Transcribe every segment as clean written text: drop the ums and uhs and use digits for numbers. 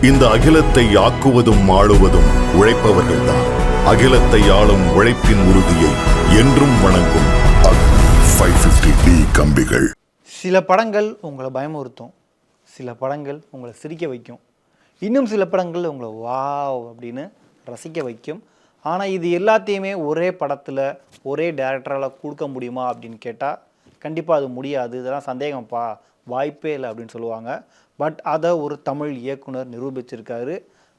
இந்த அகிலத்தை ஆக்குவதும் ஆளுவதும் உழைப்பவர்கள்தான். அகிலத்தை ஆளும் உழைப்பின் உறுதியை என்றும் வணங்கும் 550D கம்பிகள். சில படங்கள் உங்களை பயமுறுத்தும், சில படங்கள் உங்களை சிரிக்க வைக்கும், இன்னும் சில படங்கள் உங்களை வாவ் அப்படின்னு ரசிக்க வைக்கும். ஆனால் இது எல்லாத்தையுமே ஒரே படத்தில் ஒரே டேரக்டரால் கொடுக்க முடியுமா அப்படின்னு கேட்டால் கண்டிப்பாக அது முடியாது. இதெல்லாம் சந்தேகம்ப்பா, வாய்ப்பே இல்லை அப்படின்னு சொல்லுவாங்க. பட் அதை ஒரு தமிழ் இயக்குனர் நிரூபிச்சிருக்காரு.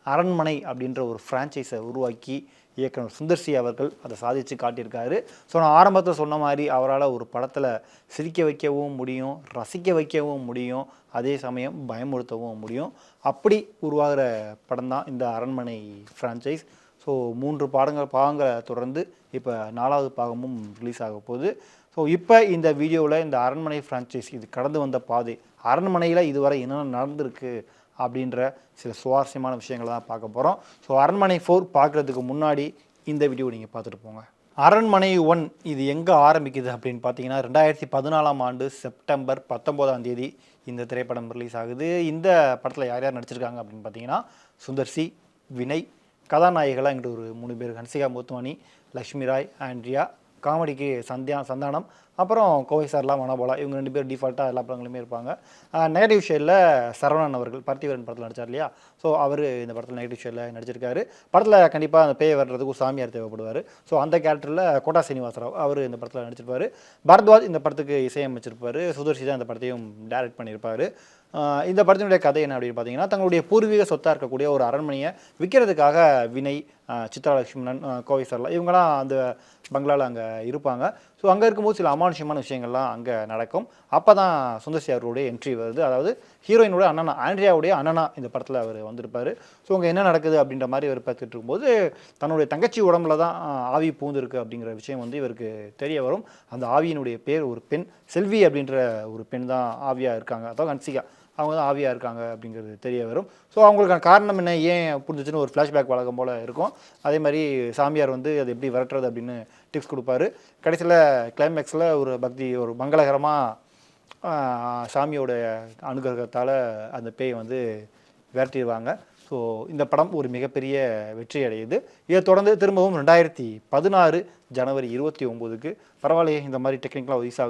அரண்மனை அப்படின்ற ஒரு ஃப்ரான்ச்சைஸை உருவாக்கி இயக்குனர் சுந்தர்சி அவர்கள் அதை சாதித்து காட்டியிருக்காரு. ஸோ நான் ஆரம்பத்தில் சொன்ன மாதிரி அவரால் ஒரு படத்தில் சிரிக்க வைக்கவும் முடியும், ரசிக்க வைக்கவும் முடியும், அதே சமயம் பயமுறுத்தவும் முடியும். அப்படி உருவாகிற படம் தான் இந்த அரண்மனை ஃப்ரான்ச்சைஸ். ஸோ 3 பாகங்களை தொடர்ந்து இப்போ 4வது பாகமும் ரிலீஸ் ஆக போகுது. ஸோ இப்போ இந்த வீடியோவில் இந்த அரண்மனை ஃப்ரான்ச்சைஸ் இது கடந்து வந்த பாதை, அரண்மனையில் இதுவரை என்னென்ன நடந்திருக்கு அப்படின்ற சில சுவாரஸ்யமான விஷயங்களை தான் பார்க்க போகிறோம். ஸோ அரண்மனை 4 பார்க்குறதுக்கு முன்னாடி இந்த வீடியோ நீங்கள் பார்த்துட்டு போங்க. அரண்மனை 1 இது எங்கே ஆரம்பிக்குது அப்படின்னு பார்த்தீங்கன்னா 2014ஆம் ஆண்டு செப்டம்பர் 19ஆம் தேதி இந்த திரைப்படம் ரிலீஸ் ஆகுது. இந்த படத்தில் யார் யார் நடிச்சிருக்காங்க அப்படின்னு பார்த்தீங்கன்னா சுந்தர்சி, வினய், கதாநாயகிகளாக எங்கிட்ட ஒரு 3 பேர், ஹன்சிகா மோத்வானி, லக்ஷ்மி ராய், ஆண்ட்ரியா, காமெடிக்கு சந்தானம், அப்புறம் கோவை சார்லாம், மனோபாலா, இவங்க 2 பேர் டிஃபால்ட்டாக எல்லா படங்களுமே இருப்பாங்க. நெகட்டிவ் ஷேடில் சரவணன் அவர்கள் பார்த்திபன் படத்தில் நடித்தார் இல்லையா, ஸோ அவர் இந்த படத்தில் நெகட்டிவ் ஷேடில் நடிச்சிருக்காரு. படத்தில் கண்டிப்பாக அந்த பேய் வர்றதுக்கு ஒரு சாமியார் தேவைப்படுவார். ஸோ அந்த கேரக்டரில் கோட்டா சீனிவாசராவ் அவர் இந்த படத்தில் நடிச்சிருப்பார். பரத்வாஜ் இந்த படத்துக்கு இசையமைச்சிருப்பார். சுதர்சி தான் இந்த படத்தையும் டைரக்ட் பண்ணியிருப்பார். இந்த படத்தினுடைய கதை என்ன அப்படின்னு பார்த்தீங்கன்னா, தங்களுடைய பூர்வீக சொத்தாக இருக்கக்கூடிய ஒரு அரண்மனையை விற்கிறதுக்காக வினய், சித்ரா லட்சுமணன், கோவை சார்லாம் இவங்களாம் அந்த பங்களாவில் அங்கே இருப்பாங்க. ஸோ அங்கே இருக்கும்போது சில அமானுஷமான விஷயங்கள்லாம் அங்கே நடக்கும். அப்போ தான் சுந்தர்சி அவர்களுடைய என்ட்ரி வருது. அதாவது ஹீரோயினுடைய அண்ணனா, ஆண்ட்ரியாவுடைய அண்ணனா இந்த படத்தில் அவர் வந்திருப்பார். ஸோ அங்கே என்ன நடக்குது அப்படின்ற மாதிரி அவர் பார்த்துட்டு இருக்கும்போது தன்னுடைய தங்கச்சி உடம்புல தான் ஆவி பூந்துருக்கு அப்படிங்கிற விஷயம் வந்து இவருக்கு தெரிய வரும். அந்த ஆவியினுடைய பேர் ஒரு பெண், செல்வி அப்படின்ற ஒரு பெண் தான் ஆவியாக இருக்காங்க, அதாவது ஹன்சிகா அவங்க தான் ஆவியாக இருக்காங்க அப்படிங்கிறது தெரிய வரும். ஸோ அவங்களுக்கான காரணம் என்ன, ஏன் புரிஞ்சிச்சுன்னு ஒரு ஃப்ளாஷ்பேக் வழக்கம் போல் இருக்கும். அதே மாதிரி சாமியார் வந்து அது எப்படி விரட்டுறது அப்படின்னு டிப்ஸ் கொடுப்பாரு. கடைசியில் கிளைமேக்ஸில் ஒரு மங்களகரமாக சாமியோட அனுகிரகத்தால் அந்த பேய் வந்து விரட்டிடுவாங்க. ஸோ இந்த படம் ஒரு மிகப்பெரிய வெற்றி அடையுது. இதை தொடர்ந்து திரும்பவும் 2016 ஜனவரி 29க்கு பரவாயில்லையே இந்த மாதிரி டெக்னிக்கலாக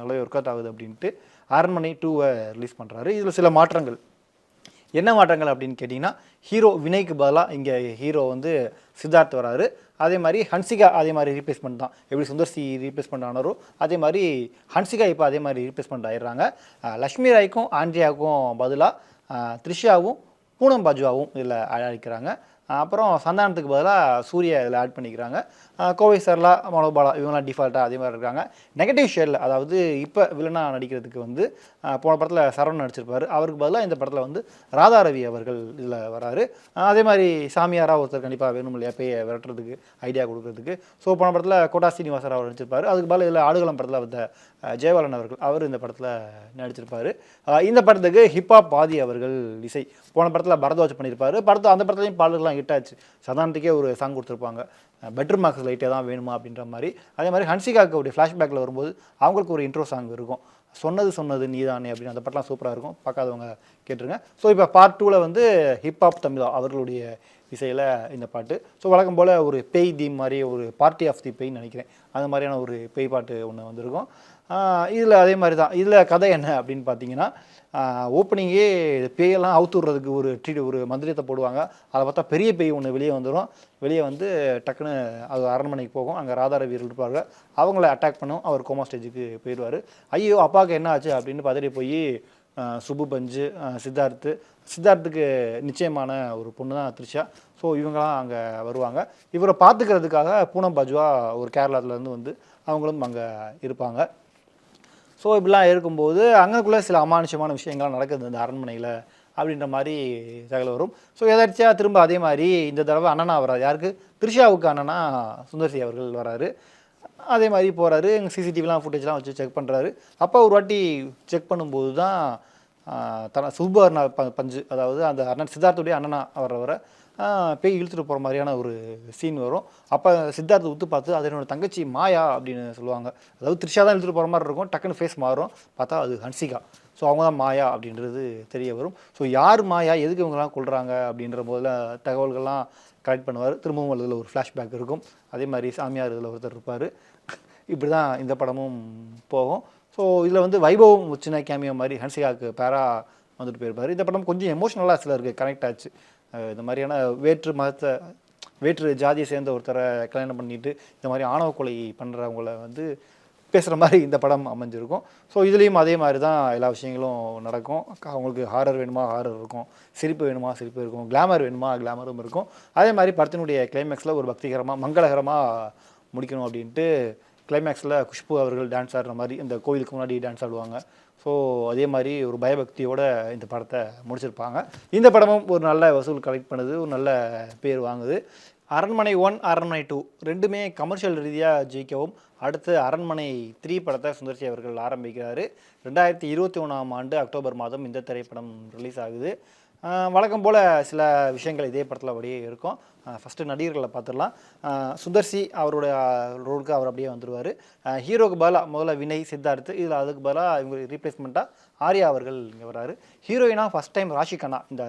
நல்லாவே ஒர்க் அவுட் ஆகுது அப்படின்ட்டு அரண்மனை 2 ரிலீஸ் பண்ணுறாரு. இதில் சில மாற்றங்கள், என்ன மாற்றங்கள் அப்படின்னு கேட்டிங்கன்னா, ஹீரோ வினய்க்கு பதிலாக இங்கே ஹீரோ வந்து சித்தார்த் வராரு. அதே மாதிரி ஹன்சிகா அதே மாதிரி ரீப்ளேஸ்மெண்ட் தான், எப்படி சுந்தர்சி ரீப்ளேஸ்மெண்ட் ஆனாரோ அதே மாதிரி ஹன்சிகா இப்போ அதே மாதிரி ரீப்ளேஸ்மெண்ட் ஆயிடுறாங்க. லக்ஷ்மி ராய்க்கும் ஆண்ட்ரியாவுக்கும் பதிலாக த்ரிஷாவும் பூனம் பாஜுவாவும் இதில் அழைக்கிறாங்க. அப்புறம் சந்தானத்துக்கு பதிலாக சூர்யா இதில் ஆட் பண்ணிக்கிறாங்க. கோவை சர்லா, மனோபாலா இவங்களாம் டிஃபால்ட்டாக அதே மாதிரி இருக்காங்க. நெகட்டிவ் ஷேடில், அதாவது இப்போ வில்லனாக நடிக்கிறதுக்கு வந்து போன படத்தில் சரவணன் நடிச்சிருப்பார், அவருக்கு பதிலாக இந்த படத்தில் வந்து ராதா ரவி அவர்கள் இதில் வராரு. அதே மாதிரி சாமியாராக ஒருத்தர் கண்டிப்பாக வேணும் இல்லையா பேயை விரட்டுறதுக்கு ஐடியா கொடுக்குறதுக்கு. ஸோ போன படத்தில் கோட்டா சீனிவாசராவ் அவர் நடிச்சிருப்பார். அதுக்கு பதிலாக இதில் ஆடுகளம் படத்தில் வந்த ஜெயபாலன் அவர்கள் அவர் இந்த படத்தில் நடிச்சிருப்பார். இந்த படத்துக்கு ஹிப்ஹாப் பாதி அவர்கள் இசை, போன படத்தில் பரத்வாஜ் பண்ணியிருப்பார். அந்த படத்துலையும் பாடல்கள்லாம் ஹிட் ஆச்சு. சதானத்துக்கே ஒரு சாங் கொடுத்துருப்பாங்க, பெட்ரூம் மார்க்ஸ் லைட்டே தான் வேணுமா அப்படின்ற மாதிரி. அதே மாதிரி ஹன்சிகாவுக்கு ஒரு ஃப்ளாஷ்பேக்கில் வரும்போது அவங்களுக்கு ஒரு இன்ட்ரோ சாங் இருக்கும், சொன்னது நீதானே அப்படின்னு. அந்த படம்லாம் சூப்பராக இருக்கும், பார்க்காதவங்க கேட்டுருங்க. ஸோ இப்போ பார்ட் 2ல் வந்து ஹிப்ஹாப் தமிழா அவர்களுடைய இசையில் இந்த பாட்டு. ஸோ வழக்கம் போல் ஒரு பேய் தீம் மாதிரி, ஒரு பார்ட்டி ஆஃப் தி பேய்ன்னு நினைக்கிறேன், அந்த மாதிரியான ஒரு பேய் பாட்டு ஒன்று வந்திருக்கும். இதில் அதே மாதிரி தான். இதில் கதை என்ன அப்படின்னு பார்த்தீங்கன்னா, ஓப்பனிங்கே பேயெல்லாம் அவுத்துடுறதுக்கு ஒரு மந்திரத்தை போடுவாங்க. அதை பார்த்தா பெரிய பேய் ஒன்று வெளியே வந்துடும். வெளியே வந்து டக்குன்னு அது அரண்மனைக்கு போகும். அங்கே ராதார வீரர்கள் இருப்பாங்க, அவங்கள அட்டாக் பண்ணும். அவர் கோமா ஸ்டேஜுக்கு போயிடுவார். ஐயோ அப்பாவுக்கு என்ன ஆச்சு அப்படின்னு பதறி போய் சுப்பு பஞ்சு, சித்தார்த்துக்கு நிச்சயமான ஒரு பொண்ணு தான் த்ரிஷா. ஸோ இவங்களாம் அங்கே வருவாங்க. இவரை பார்த்துக்கிறதுக்காக பூனம் பாஜுவா ஒரு கேரளாத்துலேருந்து வந்து அவங்களும் அங்கே இருப்பாங்க. ஸோ இப்படிலாம் இருக்கும்போது அங்கேக்குள்ளே சில அமானுஷமான விஷயங்கள்லாம் நடக்குது இந்த அரண்மனையில் அப்படின்ற மாதிரி தகவல் வரும். ஸோ எதாச்சியாக திரும்ப அதே மாதிரி இந்த தடவை அண்ணனா வராது. யாருக்கு? த்ரிஷாவுக்கு அண்ணனா சுந்தர்சி அவர்கள் வராரு. அதே மாதிரி போகிறாரு, எங்கள் சிசிடிவிலாம் ஃபுட்டேஜ்லாம் வச்சு செக் பண்ணுறாரு. அப்போ ஒரு வாட்டி செக் பண்ணும்போது தான் சுப்பர்ண பஞ்சு, அதாவது அந்த அண்ணன் சித்தார்த்துடைய அண்ணனா வர பேய் இழுத்துட்டு போகிற மாதிரியான ஒரு சீன் வரும். அப்போ சித்தார்த்தை உத்து பார்த்து அது என்னோட தங்கச்சி மாயா அப்படின்னு சொல்லுவாங்க. அதாவது த்ரிஷா தான் இழுத்துட்டு போகிற மாதிரி இருக்கும். டக்குன்னு ஃபேஸ் மாறும், பார்த்தா அது ஹன்சிகா. ஸோ அவங்க தான் மாயா அப்படின்றது தெரிய வரும். ஸோ யார் மாயா, எதுக்கு இவங்கெல்லாம் கொள்கிறாங்க அப்படின்ற போதில் தகவல்கள்லாம் கலெக்ட் பண்ணுவார். திரும்பவும் அதில் ஒரு ஃப்ளாஷ்பேக் இருக்கும். அதே மாதிரி சாமியார் இதில் ஒருத்தர் இருப்பார். இப்படி தான் இந்த படமும் போகும். ஸோ இதில் வந்து வைபவம் சின்ன கேமியோ மாதிரி ஹன்சிகாவுக்கு பேரா வந்துட்டு போயிருப்பார். இந்த படம் கொஞ்சம் எமோஷ்னலாக சிலருக்கு கனெக்ட் ஆச்சு. இந்த மாதிரியான வேற்று ஜாதியை சேர்ந்த ஒருத்தரை கல்யாணம் பண்ணிட்டு இந்த மாதிரி ஆணவ கொலை பண்ணுறவங்கள வந்து பேசுகிற மாதிரி இந்த படம் அமைஞ்சிருக்கும். ஸோ இதுலேயும் அதே மாதிரி தான் எல்லா விஷயங்களும் நடக்கும். அவங்களுக்கு ஹாரர் வேணுமா ஹாரர் இருக்கும், சிரிப்பு வேணுமா சிரிப்பு இருக்கும், கிளாமர் வேணுமா கிளாமரும் இருக்கும். அதே மாதிரி படத்தினுடைய கிளைமேக்ஸில் ஒரு பக்திகரமாக மங்களகரமாக முடிக்கணும் அப்படின்ட்டு கிளைமேக்ஸில் குஷ்பு அவர்கள் டான்ஸ் ஆடுற மாதிரி இந்த கோயிலுக்கு முன்னாடி டான்ஸ் ஆடுவாங்க. ஸோ அதே மாதிரி ஒரு பயபக்தியோடு இந்த படத்தை முடிச்சிருப்பாங்க. இந்த படமும் ஒரு நல்ல வசூல் கலெக்ட் பண்ணுது, ஒரு நல்ல பேர் வாங்குது. அரண்மனை 1, அரண்மனை 2 ரெண்டுமே கமர்ஷியல் ரீதியாக ஜெயிக்கவும், அடுத்து அரண்மனை 3 படத்தை சுந்தர்சி அவர்கள் ஆரம்பிக்கிறாரு. 2021ஆம் ஆண்டு அக்டோபர் மாதம் இந்த திரைப்படம் ரிலீஸ் ஆகுது. வழக்கம் போல் சில விஷயங்கள் இதே படத்தில் அப்படியே இருக்கும். ஃபஸ்ட்டு நடிகர்களை பார்த்துடலாம். சுந்தர்சி அவரோட ரோலுக்கு அவர் அப்படியே வந்துடுவார். ஹீரோக்கு பதிலாக முதல்ல வினய், சித்தார்த், இதில் அதுக்கு பதிலாக இவங்க ரீப்ளேஸ்மெண்ட்டாக ஆர்யா அவர்கள் இங்கே வராரு. ஹீரோயினாக ஃபஸ்ட் டைம் ராஷி கண்ணா இந்த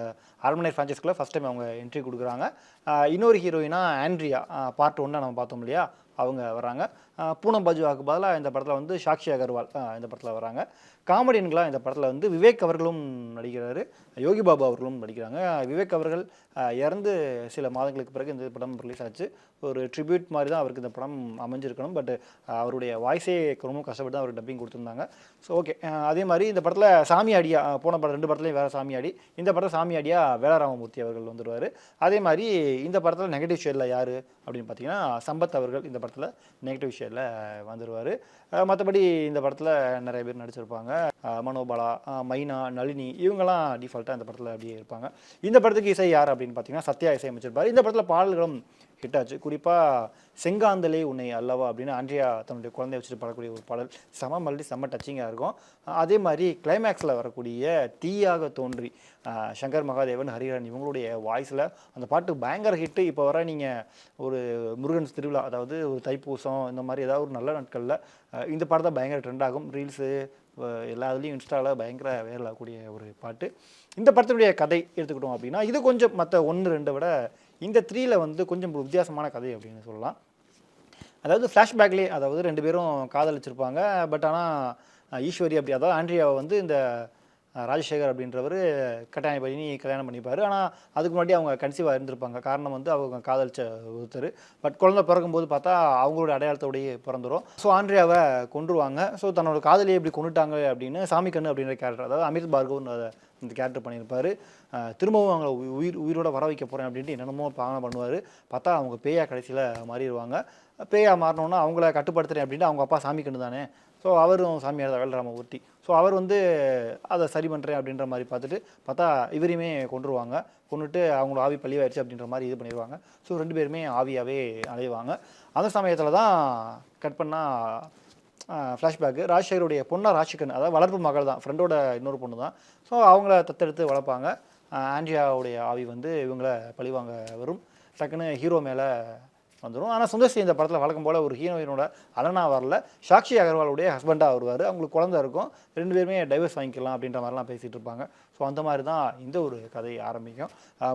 அரண்மனை ஃப்ரான்ச்சைஸ்க்குள்ள ஃபஸ்ட் டைம் அவங்க என்ட்ரி கொடுக்குறாங்க. இன்னொரு ஹீரோயினாக ஆண்ட்ரியா பார்ட் 1 நம்ம பார்த்தோம் இல்லையா, அவங்க வராங்க. பூனம் பஜ்வாக்கு பதிலாக இந்த படத்தில் வந்து சாக்ஷி அகர்வால் இந்த படத்தில் வராங்க. காமெடியன்களாக இந்த படத்தில் வந்து விவேக் அவர்களும் நடிக்கிறாரு, யோகி பாபு அவர்களும் நடிக்கிறாங்க. விவேக் அவர்கள் இறந்து சில மாதங்களுக்கு பிறகு இந்த படம் ரிலீஸ் ஆச்சு. ஒரு ட்ரிபியூட் மாதிரி தான் அவருக்கு இந்த படம் அமைஞ்சிருக்கணும். பட் அவருடைய வாய்ஸே ரொம்ப கஷ்டப்பட்டு தான் அவர் டப்பிங் கொடுத்துருந்தாங்க. So okay. அதே மாதிரி இந்த படத்தில் சாமியாடியா, போன படம் 2 படத்துலையும் வேறு சாமியாடி, இந்த படத்தில் சாமியாடியா வேலராமமூர்த்தி அவர்கள் வந்துடுவார். அதே மாதிரி இந்த படத்தில் நெகட்டிவ் ஷேடில் யார் அப்படின்னு பார்த்தீங்கன்னா சம்பத் அவர்கள் இந்த படத்தில் நெகட்டிவ் ஷேடில் வந்துடுவார். மற்றபடி இந்த படத்தில் நிறைய பேர் நடிச்சிருப்பாங்க. மனோபாலா, மைனா, நளினி இவங்கெல்லாம் டிஃபால்ட்டாக இந்த படத்தில் அப்படியே இருப்பாங்க. இந்த படத்துக்கு இசை யார் அப்படின்னு பார்த்தீங்கன்னா சத்யா இசையமைச்சிருப்பார். இந்த படத்தில் பாடல்களும் ஹிட் ஆச்சு. குறிப்பாக செங்காந்தலே உன்னை அல்லவா அப்படின்னு ஆண்ட்ரியா தன்னுடைய குழந்தைய வச்சுட்டு பாடக்கூடிய ஒரு பாடல் செம மல்லி செம்ம டச்சிங்காக இருக்கும். அதே மாதிரி கிளைமேக்ஸில் வரக்கூடிய தீயாக தோன்றி சங்கர் மகாதேவன், ஹரிஹரன் இவங்களுடைய வாய்ஸில் அந்த பாட்டு பயங்கர ஹிட்டு. இப்போ வர நீங்கள் ஒரு முருகன் திருவிழா, அதாவது ஒரு தைப்பூசம், இந்த மாதிரி ஏதாவது ஒரு நல்ல நாட்களில் இந்த பாட்டு தான் பயங்கர ட்ரெண்ட் ஆகும். ரீல்ஸு எல்லா இதுலேயும் இன்ஸ்டாவில் பயங்கர வைரல் ஆகக்கூடிய ஒரு பாட்டு. இந்த படத்தினுடைய கதை எடுத்துக்கிட்டோம் அப்படின்னா இது கொஞ்சம் மற்ற 1-2 விட இந்த 3ல் வந்து கொஞ்சம் வித்தியாசமான கதை அப்படின்னு சொல்லலாம். அதாவது ஃப்ளாஷ்பேக்லேயே, அதாவது 2 பேரும் காதலிச்சிருப்பாங்க. பட் ஆனால் ஈஸ்வரி அப்படி, அதாவது ஆண்ட்ரியாவை வந்து இந்த ராஜசேகர் அப்படின்றவர் கட்டாயம் பண்ணி கல்யாணம் பண்ணிப்பார். ஆனால் அதுக்கு முன்னாடி அவங்க கன்சீவாக இருந்திருப்பாங்க. காரணம் வந்து அவங்க காதலிச்ச ஒருத்தர். பட் குழந்தை பிறக்கும்போது பார்த்தா அவங்களோட அடையாளத்தோடையே பிறந்துடும். ஸோ ஆண்ட்ரியாவை கொண்டுருவாங்க. ஸோ தன்னோட காதலியை எப்படி கொண்டுட்டாங்க அப்படின்னு சாமிக்கண்ணு அப்படின்ற கேரக்டர், அதாவது அமித் பார்கவ் இந்த கேரக்டர் பண்ணியிருப்பார். திரும்பவும் அவங்கள உயிரோட வர வைக்க போகிறேன் அப்படின்ட்டு என்னென்னமோ பாவனை பண்ணுவார். பார்த்தா அவங்க பேயா கடைசியில் மாறிடுவாங்க. பேயா மாறினோன்னா அவங்கள கட்டுப்படுத்துகிறேன் அப்படின்ட்டு அவங்க அப்பா சாமிக்கண்ணு தானே, ஸோ அவரும் சாமியார் தான், வேலராமமூர்த்தி. ஸோ அவர் வந்து அதை சரி பண்ணுறேன் அப்படின்ற மாதிரி பார்த்துட்டு பார்த்தா இவரையுமே கொண்டுருவாங்க. கொண்டுட்டு அவங்களோட ஆவி பழிவாயிடுச்சு அப்படின்ற மாதிரி இது பண்ணிடுவாங்க. ஸோ 2 பேருமே ஆவியாகவே அலைவாங்க. அந்த சமயத்தில் தான் கட் பண்ணால் ஃப்ளாஷ்பேக்கு ராஜசேகருடைய பொண்ணா ராஷிகன், அதாவது வளர்ப்பு மகள் தான், ஃப்ரெண்டோட இன்னொரு பொண்ணு தான். ஸோ அவங்கள தத்தெடுத்து வளர்ப்பாங்க. ஆண்ட்ரியாவுடைய ஆவி வந்து இவங்கள பழிவாங்க வரும். டக்குன்னு ஹீரோ மேலே வந்துடும். ஆனால் சுந்தர்சி இந்த படத்தில் வழக்கம் போல் ஒரு ஹீரோயினோட அலனா வரல, சாக்ஷி அகர்வாலுடைய ஹஸ்பண்டாக வருவார். அவங்களுக்கு குழந்தை இருக்கும். 2 பேருமே டைவர்ஸ் வாங்கிக்கலாம் அப்படின்ற மாதிரிலாம் பேசிகிட்டு இருப்பாங்க. ஸோ அந்த மாதிரி தான் இந்த ஒரு கதை ஆரம்பிக்கும்.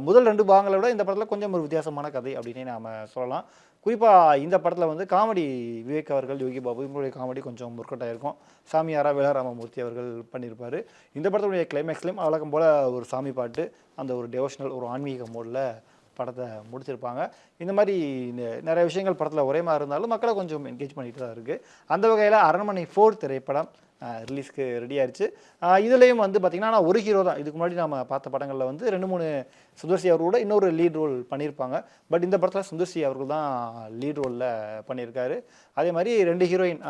முதல் 2 பாகங்களை விட இந்த படத்தில் கொஞ்சம் ஒரு வித்தியாசமான கதை அப்படின்னே நாம் சொல்லலாம். குறிப்பாக இந்த படத்தில் வந்து காமெடி விவேக் அவர்கள், யோகி பாபு இவங்களுடைய காமெடி கொஞ்சம் ஒர்க் அவுட் ஆகிருக்கும். சாமியாரா வேலராமமூர்த்தி அவர்கள் பண்ணியிருப்பார். இந்த படத்துடைய கிளைமேக்ஸ்லேயும் வழக்கம் போல் ஒரு சாமி பாட்டு, அந்த ஒரு டெவோஷனல் ஒரு ஆன்மீக மோடில் படத்தை முடிச்சிருப்பாங்க. இந்த மாதிரி நிறைய விஷயங்கள் படத்தில் ஒரே மாதிரி இருந்தாலும் மக்களை கொஞ்சம் என்கேஜ் பண்ணிட்டு தான் இருக்குது. அந்த வகையில் அரண்மனை 4 திரைப்படம் ரிலீஸ்க்கு ரெடி ஆயிடுச்சு. இதுலேயும் வந்து பார்த்திங்கன்னா ஒரு ஹீரோ தான். இதுக்கு முன்னாடி நம்ம பார்த்த படங்களில் வந்து 2-3 சுந்தர்சி அவர்களோட இன்னொரு லீட் ரோல் பண்ணியிருப்பாங்க. பட் இந்த படத்தில் சுந்தர்சி அவர்கள் தான் லீட் ரோலில் பண்ணியிருக்காரு. அதே மாதிரி 2 ஹீரோயின்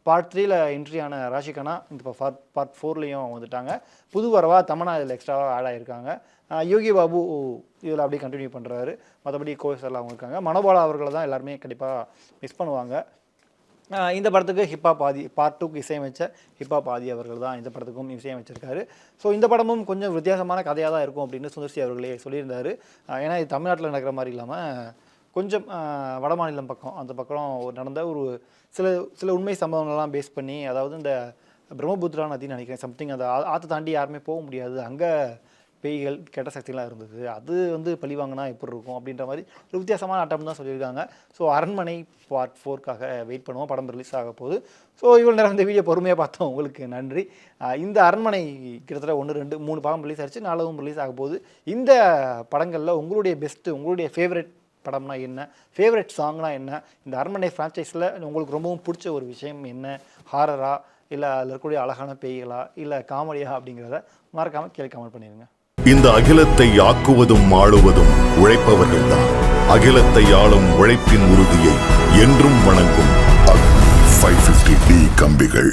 பார்ட் 3ல் என்ட்ரியான ராஷிகனா இந்த பார்ட் 4லையும் வந்துட்டாங்க. புது வரவா தமனா இதில் எக்ஸ்ட்ராவாக ஆட் ஆகியிருக்காங்க. யோகி பாபு இதில் அப்படியே கண்டினியூ பண்ணுறாரு. மற்றபடி கோவிசர்லாம் அவங்க இருக்காங்க. மனோபாலா அவர்களை தான் எல்லாருமே கண்டிப்பாக மிஸ் பண்ணுவாங்க. இந்த படத்துக்கு ஹிப்ஹாப் ஆதி பார்ட் 2க்கு இசையமைச்ச ஹிப்ஹாப் ஆதி அவர்கள் தான் இந்த படத்துக்கும் இசையமைச்சிருக்காரு. ஸோ இந்த படமும் கொஞ்சம் வித்தியாசமான கதையாக தான் இருக்கும் அப்படின்னு சுந்தர்சி அவர்களே சொல்லியிருந்தார். ஏன்னா இது தமிழ்நாட்டில் நடக்கிற மாதிரி இல்லாமல் கொஞ்சம் வட மாநிலம் பக்கம், அந்த பக்கம் நடந்த ஒரு சில உண்மை சம்பவங்கள்லாம் பேஸ் பண்ணி, அதாவது இந்த பிரம்மபுத்திரா நதின்னு நினைக்கிறேன் சம்திங், அதை ஆற்றை தாண்டி யாருமே போக முடியாது, அங்கே பேய்கள் கெட்ட சக்திலாம் இருந்தது, அது வந்து பழி வாங்கினா எப்படி இருக்கும் அப்படின்ற மாதிரி ஒரு வித்தியாசமான ஆட்டம் தான் சொல்லியிருக்காங்க. ஸோ அரண்மனை பார்ட் 4க்காக வெயிட் பண்ணுவோம், படம் ரிலீஸ் ஆக போகுது. ஸோ இவ்வளோ நேரம் இந்த வீடியோ பொறுமையாக பார்த்தோம், உங்களுக்கு நன்றி. இந்த அரண்மனை கிட்டத்தட்ட 1, 2, 3 பாகம் ரிலீஸ் ஆகிடுச்சு, 4வும் ரிலீஸ் ஆக போகுது. இந்த படங்களில் உங்களுடைய பெஸ்ட்டு, உங்களுடைய ஃபேவரட் படம்னா என்ன, ஃபேவரட் சாங்னா என்ன, இந்த அரண்மனை ஃப்ரான்ச்சைஸில் உங்களுக்கு ரொம்பவும் பிடிச்ச ஒரு விஷயம் என்ன, ஹாரரா இல்லை அதில் இருக்கக்கூடிய அழகான பேய்களா இல்லை காமெடியா அப்படிங்கிறத மறக்காமல் கீழே கமெண்ட் பண்ணிடுங்க. இந்த அகிலத்தை ஆக்குவதும் ஆளுவதும் உழைப்பவர்கள்தான். அகிலத்தை ஆளும் உழைப்பின் உறுதியை என்றும் வணங்கும் 550D கம்பிகள்.